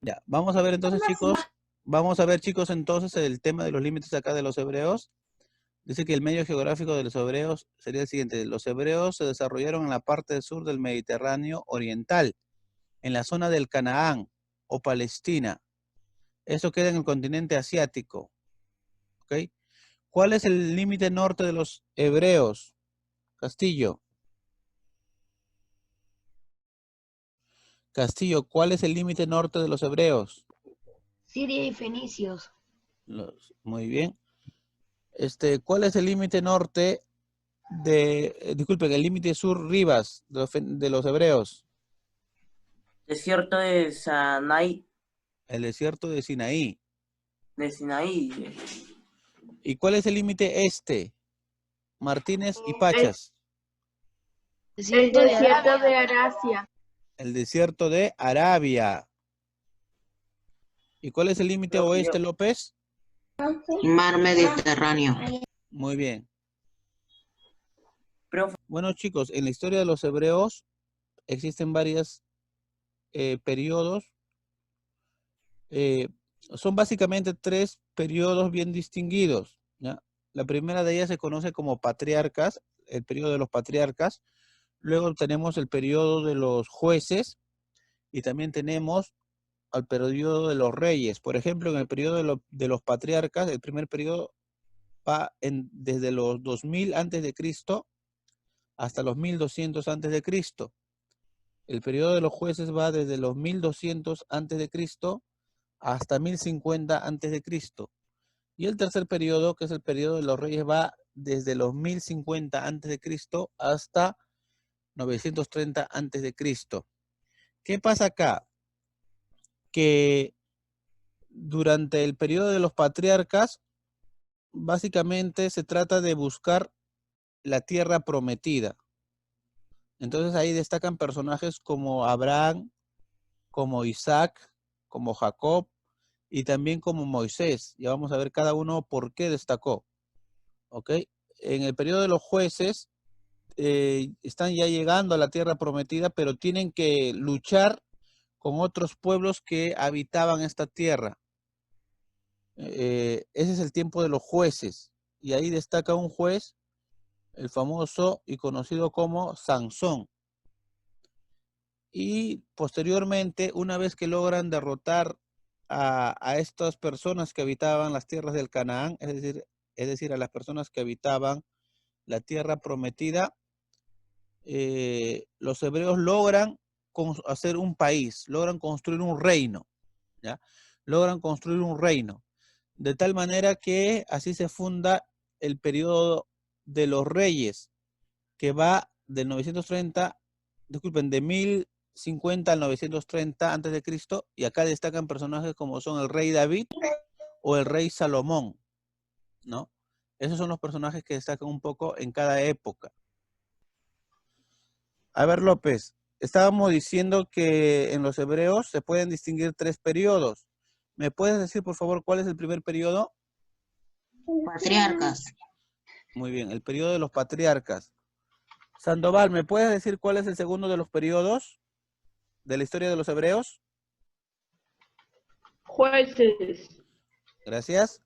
Ya, vamos a ver entonces, chicos. Vamos a ver, chicos, entonces el tema de los límites acá de los hebreos. Dice que el medio geográfico de los hebreos sería el siguiente. Los hebreos se desarrollaron en la parte sur del Mediterráneo oriental, en la zona del Canaán o Palestina. Eso queda en el continente asiático. ¿Ok? ¿Cuál es el límite norte de los hebreos? Castillo. Castillo, ¿cuál es el límite norte de los hebreos? Siria y fenicios. Muy bien. ¿Cuál es el límite norte disculpen, el límite sur Rivas de los hebreos? Desierto de Sinaí. El desierto de Sinaí. De Sinaí. ¿Y cuál es el límite este? Martínez y El Pachas. desierto de Arasia. El desierto de Arabia. ¿Y cuál es el límite oeste, López? Mar Mediterráneo. Muy bien. Profe. Bueno, chicos, en la historia de los hebreos existen varios periodos. Son básicamente tres periodos bien distinguidos, ¿ya? La primera de ellas se conoce como patriarcas, el periodo de los patriarcas. Luego tenemos el periodo de los jueces y también tenemos al periodo de los reyes. Por ejemplo, en el periodo de los patriarcas, el primer periodo va desde los 2000 antes de Cristo hasta los 1200 antes de Cristo. El periodo de los jueces va desde los 1200 antes de Cristo hasta 1050 antes de Cristo. Y el tercer periodo, que es el periodo de los reyes, va desde los 1050 antes de Cristo hasta 930 antes de Cristo. ¿Qué pasa acá? Que durante el periodo de los patriarcas, básicamente se trata de buscar la tierra prometida. Entonces ahí destacan personajes como Abraham, como Isaac, como Jacob y también como Moisés. Ya vamos a ver cada uno por qué destacó. ¿Ok? En el periodo de los jueces están ya llegando a la tierra prometida, pero tienen que luchar con otros pueblos que habitaban esta tierra. Ese es el tiempo de los jueces. Y ahí destaca un juez, el famoso y conocido como Sansón. Y posteriormente, una vez que logran derrotar a estas personas que habitaban las tierras del Canaán, es decir, a las personas que habitaban la tierra prometida, los hebreos logran hacer un país, logran construir un reino, ¿ya? Logran construir un reino, de tal manera que así se funda el periodo de los reyes, que va del 930, disculpen, de 1050 al 930 antes de Cristo, y acá destacan personajes como son el rey David o el rey Salomón, ¿no? Esos son los personajes que destacan un poco en cada época. A ver, López, estábamos diciendo que en los hebreos se pueden distinguir tres periodos. ¿Me puedes decir, por favor, cuál es el primer periodo? Patriarcas. Muy bien, el periodo de los patriarcas. Sandoval, ¿me puedes decir cuál es el segundo de los periodos de la historia de los hebreos? Jueces. Gracias.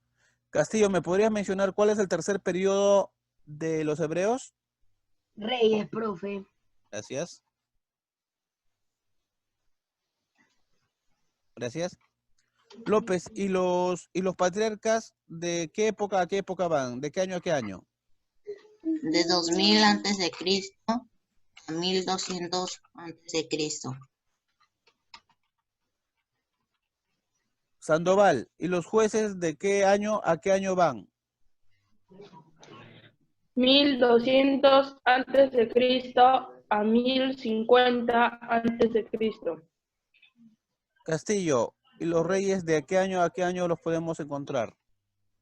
Castillo, ¿me podrías mencionar cuál es el tercer periodo de los hebreos? Reyes, profe. Gracias. Gracias. López, ¿y los patriarcas de qué época a qué época van? ¿De qué año a qué año? De 2000 antes de Cristo a 1200 antes de Cristo. Sandoval, ¿y los jueces de qué año a qué año van? 1200 antes de Cristo a 1050 antes de Cristo. Castillo, ¿y los reyes de qué año a qué año los podemos encontrar?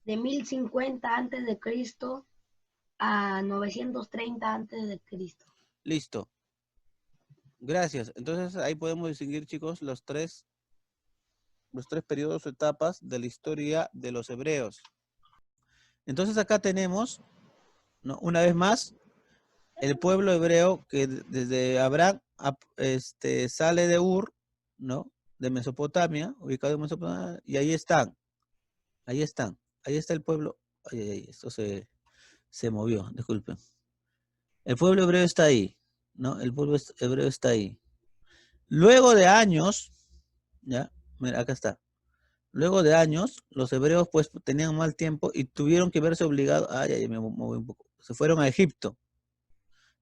De 1050 antes de Cristo a 930 antes de Cristo. Listo. Gracias. Entonces ahí podemos distinguir, chicos, los tres periodos o etapas de la historia de los hebreos. Entonces acá tenemos, ¿no?, una vez más, el pueblo hebreo que desde Abraham sale de Ur, ¿no? de Mesopotamia, ubicado en Mesopotamia, y ahí están. Ahí están. Ahí está el pueblo. Ay, esto se movió, disculpen. El pueblo hebreo está ahí, ¿no? El pueblo hebreo está ahí. Luego de años, ¿ya? Mira, acá está. Luego de años, los hebreos pues tenían mal tiempo y tuvieron que verse obligados, me moví un poco, se fueron a Egipto.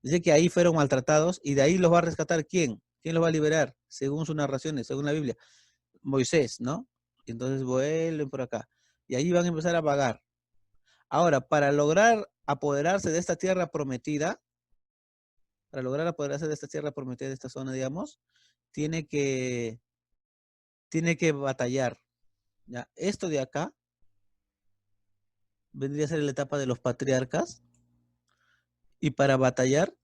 Dice que ahí fueron maltratados y de ahí los va a rescatar ¿quién? ¿Quién los va a liberar? Según sus narraciones, según la Biblia. Moisés, ¿no? Entonces vuelven por acá. Y ahí van a empezar a vagar. Ahora, para lograr apoderarse de esta tierra prometida, de esta zona, digamos, tiene que batallar. ¿Ya? Esto de acá vendría a ser la etapa de los patriarcas. Y para batallar,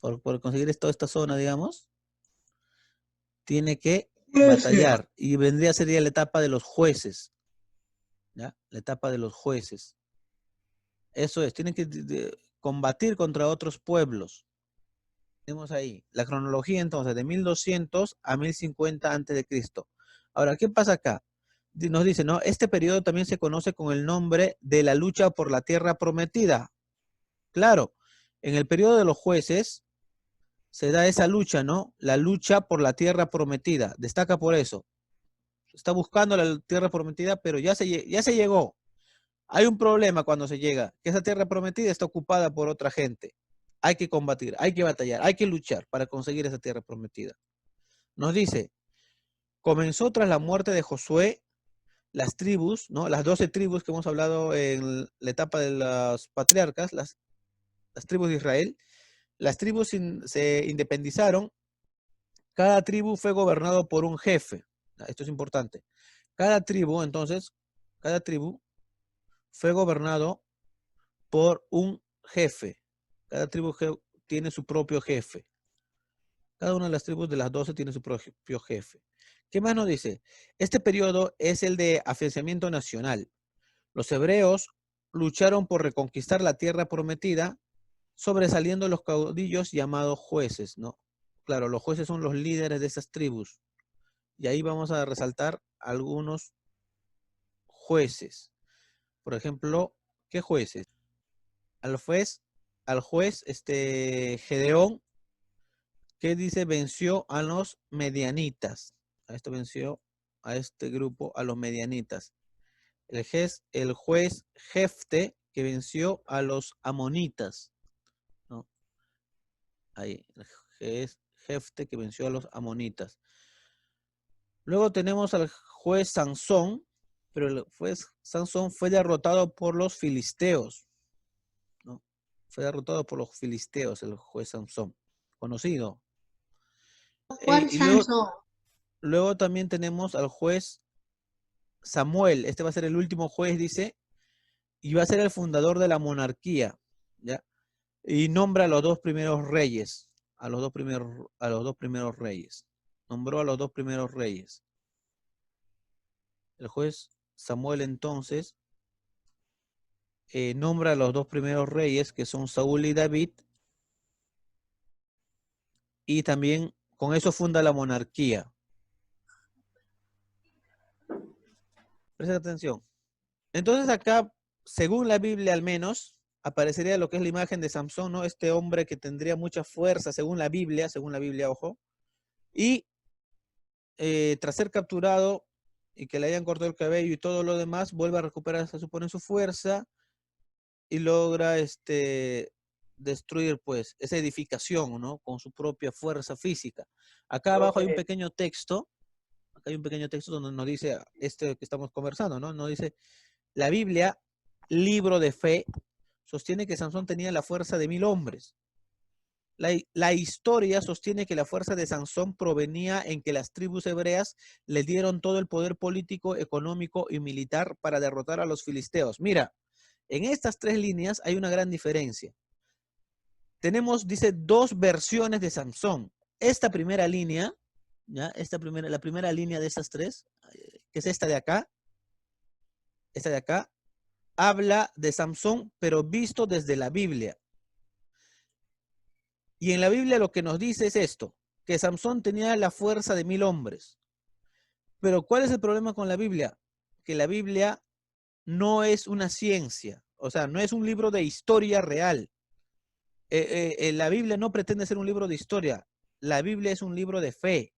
por conseguir toda esta zona, digamos, tiene que batallar. Y sería la etapa de los jueces. ¿Ya? La etapa de los jueces. Eso es, tienen que combatir contra otros pueblos. Tenemos ahí la cronología entonces de 1200 a 1050 a.C. Ahora, ¿qué pasa acá? Nos dice, ¿no? Este periodo también se conoce con el nombre de la lucha por la tierra prometida. Claro, en el periodo de los jueces se da esa lucha, ¿no? La lucha por la tierra prometida. Destaca por eso. Está buscando la tierra prometida, pero ya se llegó. Hay un problema cuando se llega, que esa tierra prometida está ocupada por otra gente. Hay que combatir, hay que batallar, hay que luchar para conseguir esa tierra prometida. Nos dice, comenzó tras la muerte de Josué, las tribus, ¿no? Las 12 tribus que hemos hablado en la etapa de los patriarcas, las tribus de Israel. Las tribus se independizaron. Cada tribu fue gobernado por un jefe. Esto es importante. Cada tribu fue gobernado por un jefe. Cada tribu tiene su propio jefe. Cada una de las tribus de las 12 tiene su propio jefe. ¿Qué más nos dice? Este periodo es el de afianzamiento nacional. Los hebreos lucharon por reconquistar la tierra prometida, sobresaliendo los caudillos llamados jueces, ¿no? Claro, los jueces son los líderes de esas tribus. Y ahí vamos a resaltar algunos jueces. Por ejemplo, ¿qué jueces? Al juez Gedeón, que dice venció a los medianitas. Venció a este grupo, a los medianitas. El juez Jefte, que venció a los amonitas, ¿no? Ahí, el juez Jefte, que venció a los amonitas. Luego tenemos al juez Sansón, pero el juez Sansón fue derrotado por los filisteos, ¿no? Fue derrotado por los filisteos, el juez Sansón, conocido. ¿Cuál Sansón? Luego también tenemos al juez Samuel. Este va a ser el último juez, dice, y va a ser el fundador de la monarquía, ¿ya? Y nombra a los dos primeros reyes, a los dos primeros reyes. Nombró a los dos primeros reyes. El juez Samuel entonces nombra a los dos primeros reyes, que son Saúl y David, y también con eso funda la monarquía. Presta atención. Entonces acá, según la Biblia al menos, aparecería lo que es la imagen de Samson, ¿no? Este hombre que tendría mucha fuerza, según la Biblia, ojo, y tras ser capturado y que le hayan cortado el cabello y todo lo demás, vuelve a recuperar, se supone, su fuerza y logra destruir, pues, esa edificación, ¿no? Con su propia fuerza física. Acá abajo hay un pequeño texto, donde nos dice que estamos conversando, ¿no? Nos dice, la Biblia, libro de fe, sostiene que Sansón tenía la fuerza de 1000 hombres. La historia sostiene que la fuerza de Sansón provenía en que las tribus hebreas le dieron todo el poder político, económico y militar para derrotar a los filisteos. Mira, en estas 3 líneas hay una gran diferencia. Tenemos, dice, 2 versiones de Sansón. Esta primera línea, ¿ya? La primera línea de estas 3, que es esta de acá, habla de Sansón, pero visto desde la Biblia. Y en la Biblia lo que nos dice es esto, que Sansón tenía la fuerza de 1000 hombres. Pero ¿cuál es el problema con la Biblia? Que la Biblia no es una ciencia, o sea, no es un libro de historia real. La Biblia no pretende ser un libro de historia. La Biblia es un libro de fe,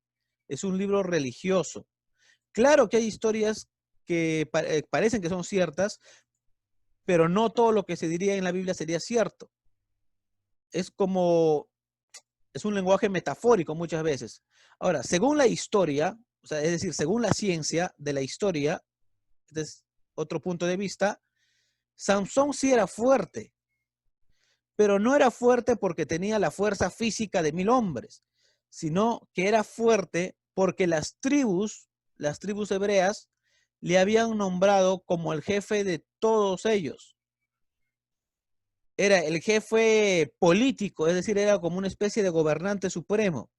es un libro religioso. Claro que hay historias que parecen que son ciertas, pero no todo lo que se diría en la Biblia sería cierto. Es como, es un lenguaje metafórico muchas veces. Ahora, según la historia, o sea, es decir, según la ciencia de la historia, este es otro punto de vista, Sansón sí era fuerte, pero no era fuerte porque tenía la fuerza física de 1000 hombres, sino que era fuerte porque las tribus hebreas, le habían nombrado como el jefe de todos ellos. Era el jefe político, es decir, era como una especie de gobernante supremo.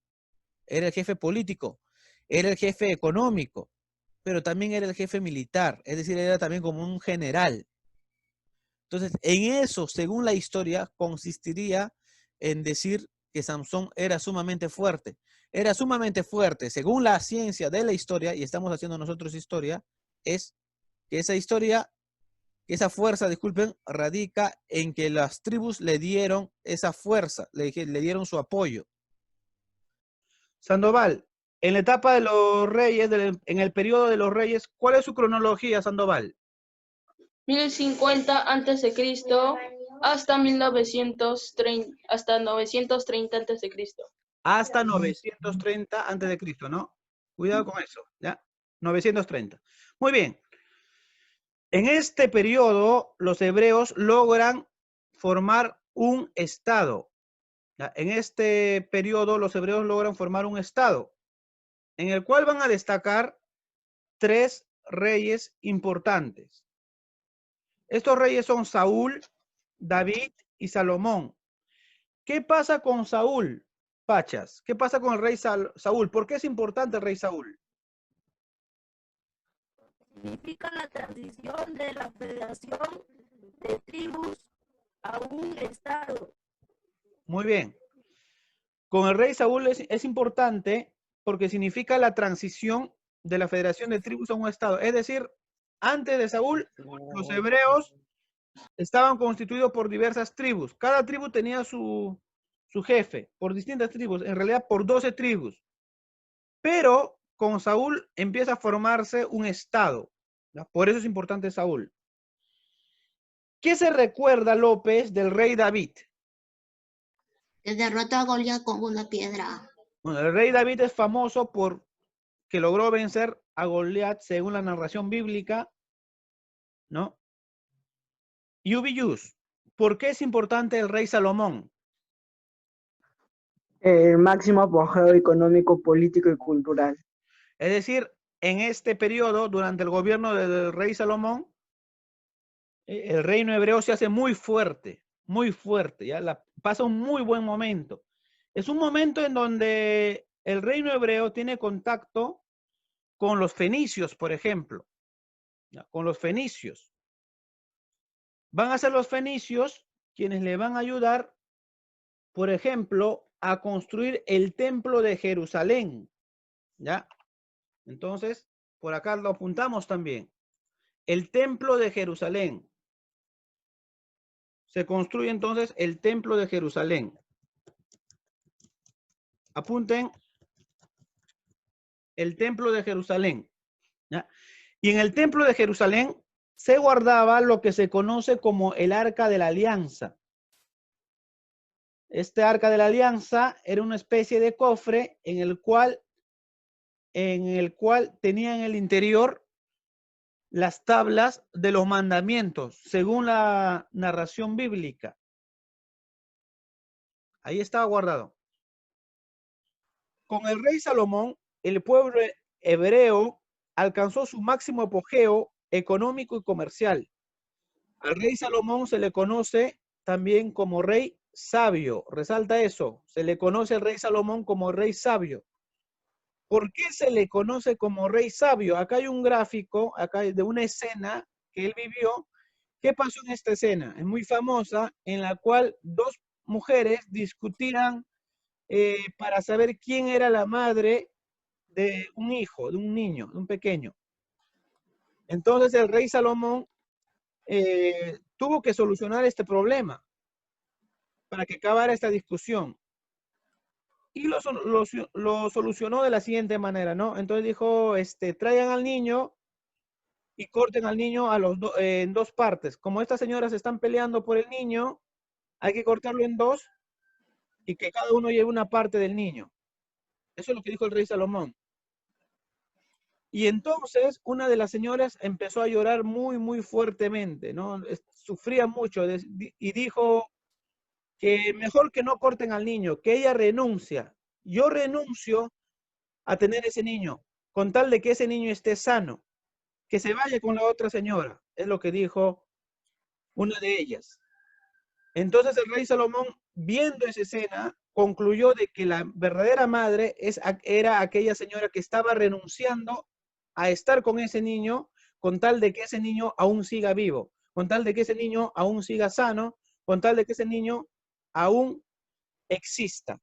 Era el jefe político, era el jefe económico, pero también era el jefe militar, es decir, era también como un general. Entonces, en eso, según la historia, consistiría en decir que Samson era sumamente fuerte. Era sumamente fuerte, según la ciencia de la historia, y estamos haciendo nosotros historia, es que esa historia, que esa fuerza, disculpen, radica en que las tribus le dieron esa fuerza, le dieron su apoyo. Sandoval, en la etapa de los reyes, en el periodo de los reyes, ¿cuál es su cronología, Sandoval? 1050 a.C. hasta 1930, hasta 930 a.C. Hasta 930 antes de Cristo, ¿no? Cuidado con eso, ¿ya? 930. Muy bien. En este periodo, los hebreos logran formar un estado. ¿Ya? En este periodo, los hebreos logran formar un estado, en el cual van a destacar 3 reyes importantes. Estos reyes son Saúl, David y Salomón. ¿Qué pasa con Saúl, Pachas? ¿Qué pasa con el rey Saúl? ¿Por qué es importante el rey Saúl? Significa la transición de la federación de tribus a un estado. Muy bien. Con el rey Saúl es importante porque significa la transición de la federación de tribus a un estado. Es decir, antes de Saúl, los hebreos estaban constituidos por diversas tribus. Cada tribu tenía su jefe, por distintas tribus, en realidad por 12 tribus. Pero con Saúl empieza a formarse un estado. ¿Ya? Por eso es importante Saúl. ¿Qué se recuerda, López, del rey David? Que derrotó a Goliat con una piedra. Bueno, el rey David es famoso por que logró vencer a Goliat según la narración bíblica, ¿no? Yubiyus, ¿por qué es importante el rey Salomón? El máximo apogeo económico, político y cultural. Es decir, en este periodo, durante el gobierno del rey Salomón, el reino hebreo se hace muy fuerte, ¿ya? Pasa un muy buen momento. Es un momento en donde el reino hebreo tiene contacto con los fenicios, por ejemplo, ¿ya? Con los fenicios. Van a ser los fenicios quienes le van a ayudar, por ejemplo, a construir el templo de Jerusalén, ¿ya? Entonces, por acá lo apuntamos también. El templo de Jerusalén. Se construye entonces el templo de Jerusalén. Apunten el templo de Jerusalén, ¿ya? Y en el templo de Jerusalén se guardaba lo que se conoce como el Arca de la Alianza. Este Arca de la Alianza era una especie de cofre en el cual tenía en el interior las tablas de los mandamientos, según la narración bíblica. Ahí estaba guardado. Con el rey Salomón, el pueblo hebreo alcanzó su máximo apogeo económico y comercial. Al rey Salomón se le conoce también como rey sabio. Resalta eso. Se le conoce al rey Salomón como rey sabio. ¿Por qué se le conoce como rey sabio? Acá hay un gráfico, acá hay de una escena que él vivió. ¿Qué pasó en esta escena? Es muy famosa, en la cual 2 mujeres discutían para saber quién era la madre de un hijo, de un niño, de un pequeño. Entonces el rey Salomón tuvo que solucionar este problema para que acabara esta discusión. Y lo solucionó de la siguiente manera, ¿no? Entonces dijo, traigan al niño y corten al niño en dos partes. Como estas señoras están peleando por el niño, hay que cortarlo en dos y que cada uno lleve una parte del niño. Eso es lo que dijo el rey Salomón. Y entonces una de las señoras empezó a llorar muy, muy fuertemente, ¿no? Sufría mucho y dijo que mejor que no corten al niño, que ella renuncia. Yo renuncio a tener ese niño, con tal de que ese niño esté sano, que se vaya con la otra señora. Es lo que dijo una de ellas. Entonces el rey Salomón, viendo esa escena, concluyó de que la verdadera madre era aquella señora que estaba renunciando a estar con ese niño con tal de que ese niño aún siga vivo, con tal de que ese niño aún siga sano, con tal de que ese niño aún exista.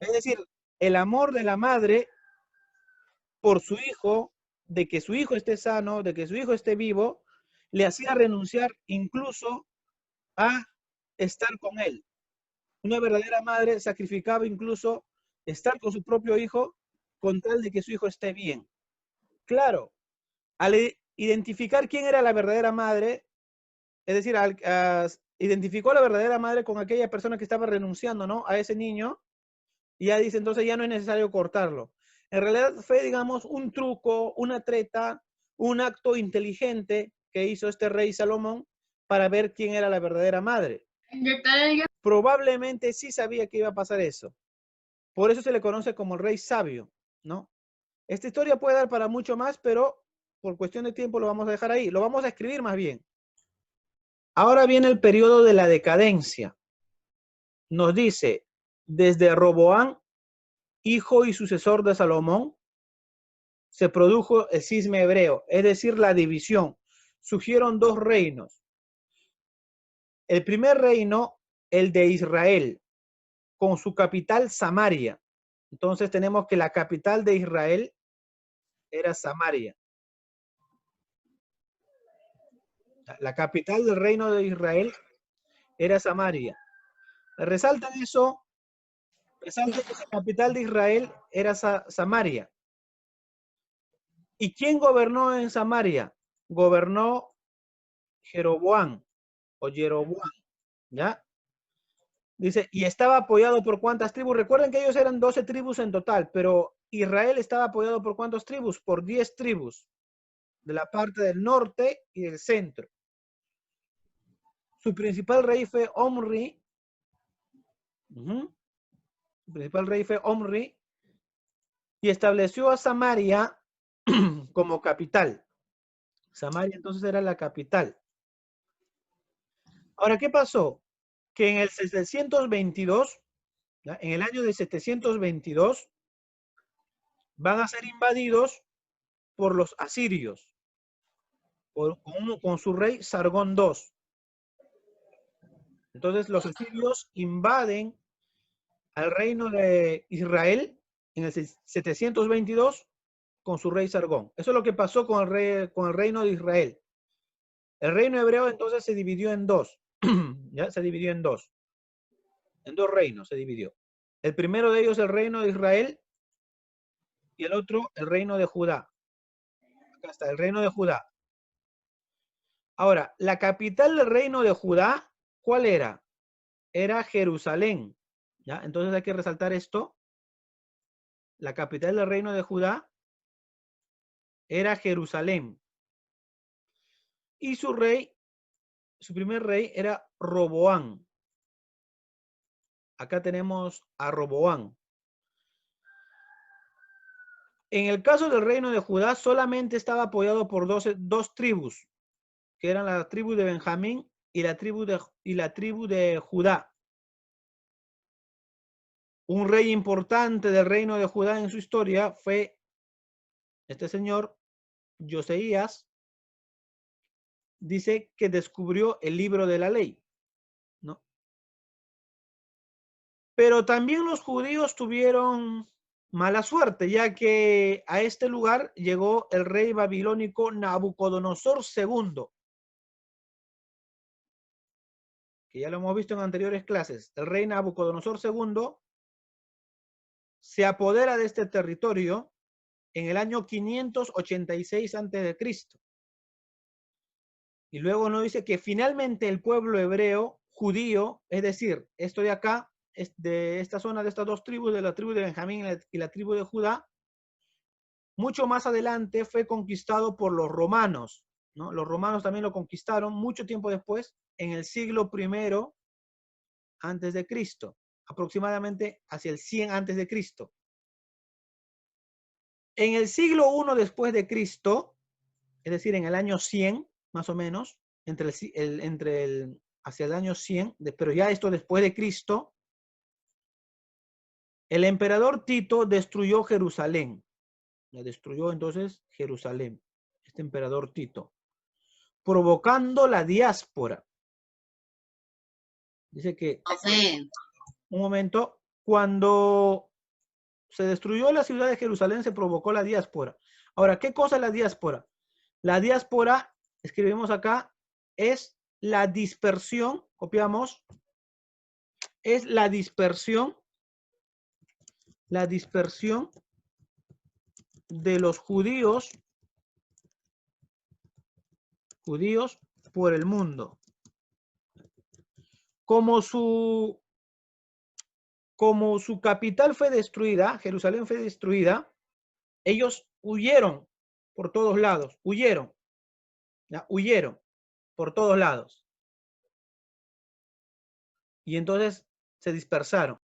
Es decir, el amor de la madre por su hijo, de que su hijo esté sano, de que su hijo esté vivo, le hacía renunciar incluso a estar con él. Una verdadera madre sacrificaba incluso estar con su propio hijo con tal de que su hijo esté bien. Claro, al identificar quién era la verdadera madre, es decir, identificó a la verdadera madre con aquella persona que estaba renunciando, ¿no?, a ese niño, y ya dice, entonces ya no es necesario cortarlo. En realidad fue, digamos, un truco, una treta, un acto inteligente que hizo este rey Salomón para ver quién era la verdadera madre. Probablemente sí sabía que iba a pasar eso. Por eso se le conoce como el rey sabio, ¿no? Esta historia puede dar para mucho más, pero por cuestión de tiempo lo vamos a dejar ahí. Lo vamos a escribir más bien. Ahora viene el periodo de la decadencia. Nos dice, desde Roboán, hijo y sucesor de Salomón, se produjo el cisma hebreo, es decir, la división. Surgieron dos reinos. El primer reino, el de Israel, con su capital Samaria. Entonces tenemos que la capital de Israel era Samaria. La capital del reino de Israel era Samaria. Resalta eso, resalta que la capital de Israel era Samaria. ¿Y quién gobernó en Samaria? Gobernó Jeroboam o Jeroboam, ¿ya? Dice, y estaba apoyado por ¿cuántas tribus? Recuerden que ellos eran 12 tribus en total, pero Israel estaba apoyado por ¿cuántas tribus? Por 10 tribus, de la parte del norte y del centro. Su principal rey fue Omri. Su principal rey fue Omri y estableció a Samaria como capital. Samaria entonces era la capital. Ahora, ¿qué pasó? Que en el 722, ¿ya?, en el año de 722, van a ser invadidos por los asirios, con su rey Sargón II. Entonces los asirios invaden al reino de Israel en el 722 con su rey Sargón. Eso es lo que pasó con el reino de Israel. El reino hebreo entonces se dividió en dos. ¿Ya? Se dividió en dos. En dos reinos se dividió. El primero de ellos el reino de Israel y el otro el reino de Judá. Acá está, el reino de Judá. Ahora, la capital del reino de Judá, ¿cuál era? Era Jerusalén. ¿Ya? Entonces hay que resaltar esto. La capital del reino de Judá era Jerusalén. Y su rey, su primer rey era Roboán. Acá tenemos a Roboán. En el caso del reino de Judá, solamente estaba apoyado por dos tribus, que eran la tribu de Benjamín y la tribu de Judá. Un rey importante del reino de Judá en su historia fue este señor, Josías. Dice que descubrió el libro de la ley, ¿no? Pero también los judíos tuvieron mala suerte, ya que a este lugar llegó el rey babilónico Nabucodonosor II, que ya lo hemos visto en anteriores clases. El rey Nabucodonosor II se apodera de este territorio en el año 586 a.C. Y luego nos dice que finalmente el pueblo hebreo, judío, es decir, esto de acá, de esta zona de estas dos tribus, de la tribu de Benjamín y la tribu de Judá, mucho más adelante fue conquistado por los romanos, ¿no? Los romanos también lo conquistaron mucho tiempo después, en el siglo I antes de Cristo, aproximadamente hacia el 100 antes de Cristo. En el siglo I después de Cristo, es decir, en el año 100, más o menos, hacia el año 100, pero ya esto después de Cristo, el emperador Tito destruyó Jerusalén. La destruyó entonces Jerusalén, este emperador Tito, provocando la diáspora. Dice que, un momento, cuando se destruyó la ciudad de Jerusalén, se provocó la diáspora. Ahora, ¿qué cosa es la diáspora? La diáspora, escribimos acá, es la dispersión, copiamos, es la dispersión de los judíos por el mundo. Como su capital fue destruida, Jerusalén fue destruida, ellos huyeron por todos lados, huyeron por todos lados. Y entonces se dispersaron.